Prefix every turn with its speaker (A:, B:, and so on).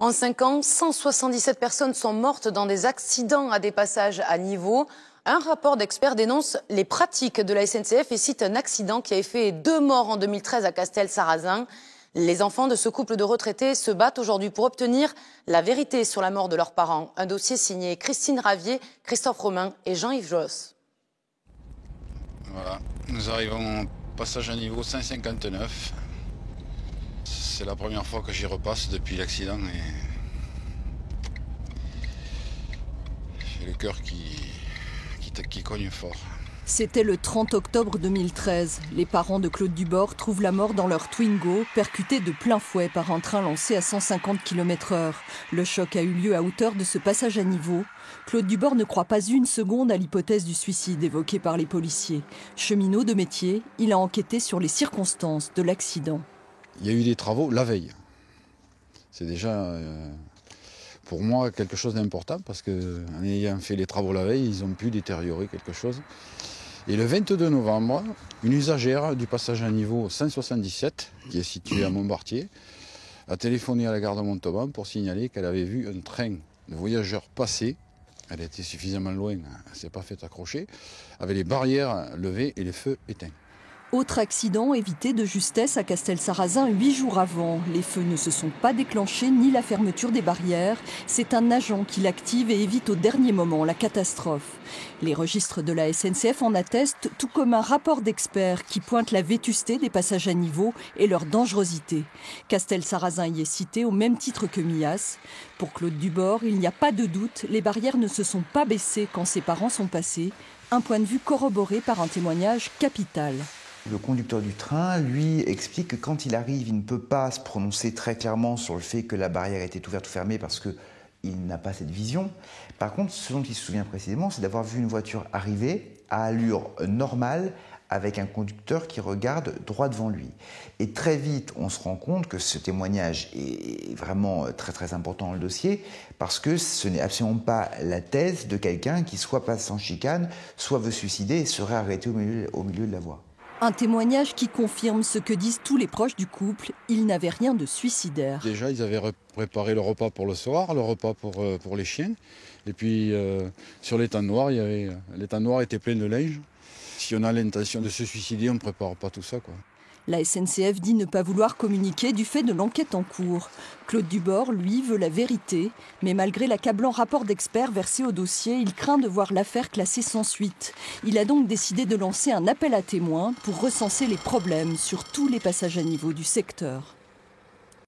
A: En 5 ans, 177 personnes sont mortes dans des accidents à des passages à niveau. Un rapport d'experts dénonce les pratiques de la SNCF et cite un accident qui a fait 2 morts en 2013 à Castel-Sarrazin. Les enfants de ce couple de retraités se battent aujourd'hui pour obtenir la vérité sur la mort de leurs parents. Un dossier signé Christine Ravier, Christophe Romain et Jean-Yves Josse.
B: Voilà, nous arrivons au passage à niveau 159. C'est la première fois que j'y repasse depuis l'accident et j'ai le cœur qui cogne fort.
C: C'était le 30 octobre 2013. Les parents de Claude Dubord trouvent la mort dans leur Twingo, percuté de plein fouet par un train lancé à 150 km/h. Le choc a eu lieu à hauteur de ce passage à niveau. Claude Dubord ne croit pas une seconde à l'hypothèse du suicide évoquée par les policiers. Cheminot de métier, il a enquêté sur les circonstances de l'accident.
B: Il y a eu des travaux la veille. C'est déjà pour moi quelque chose d'important parce qu'en ayant fait les travaux la veille, ils ont pu détériorer quelque chose. Et le 22 novembre, une usagère du passage à niveau 177, qui est située à Montbartier, a téléphoné à la gare de Montauban pour signaler qu'elle avait vu un train de voyageurs passer. Elle était suffisamment loin, elle ne s'est pas fait accrocher, avec les barrières levées et les feux éteints.
C: Autre accident évité de justesse à Castel-Sarrazin 8 jours avant. Les feux ne se sont pas déclenchés ni la fermeture des barrières. C'est un agent qui l'active et évite au dernier moment la catastrophe. Les registres de la SNCF en attestent, tout comme un rapport d'experts qui pointe la vétusté des passages à niveau et leur dangerosité. Castel-Sarrazin y est cité au même titre que Millas. Pour Claude Dubord, il n'y a pas de doute, les barrières ne se sont pas baissées quand ses parents sont passés. Un point de vue corroboré par un témoignage capital.
D: Le conducteur du train, lui, explique que quand il arrive, il ne peut pas se prononcer très clairement sur le fait que la barrière était ouverte ou fermée parce qu'il n'a pas cette vision. Par contre, ce dont il se souvient précisément, c'est d'avoir vu une voiture arriver à allure normale avec un conducteur qui regarde droit devant lui. Et très vite, on se rend compte que ce témoignage est vraiment très très important dans le dossier parce que ce n'est absolument pas la thèse de quelqu'un qui soit passe en chicane, soit veut suicider et serait arrêté au milieu de la voie.
C: Un témoignage qui confirme ce que disent tous les proches du couple, il n'avait rien de suicidaire.
B: Déjà, ils avaient préparé le repas pour le soir, le repas pour les chiens. Et puis, sur l'étang-noir, l'étang-noir était plein de linge. Si on a l'intention de se suicider, on ne prépare pas tout ça, quoi.
C: La SNCF dit ne pas vouloir communiquer du fait de l'enquête en cours. Claude Dubord, lui, veut la vérité. Mais malgré l'accablant rapport d'experts versé au dossier, il craint de voir l'affaire classée sans suite. Il a donc décidé de lancer un appel à témoins pour recenser les problèmes sur tous les passages à niveau du secteur.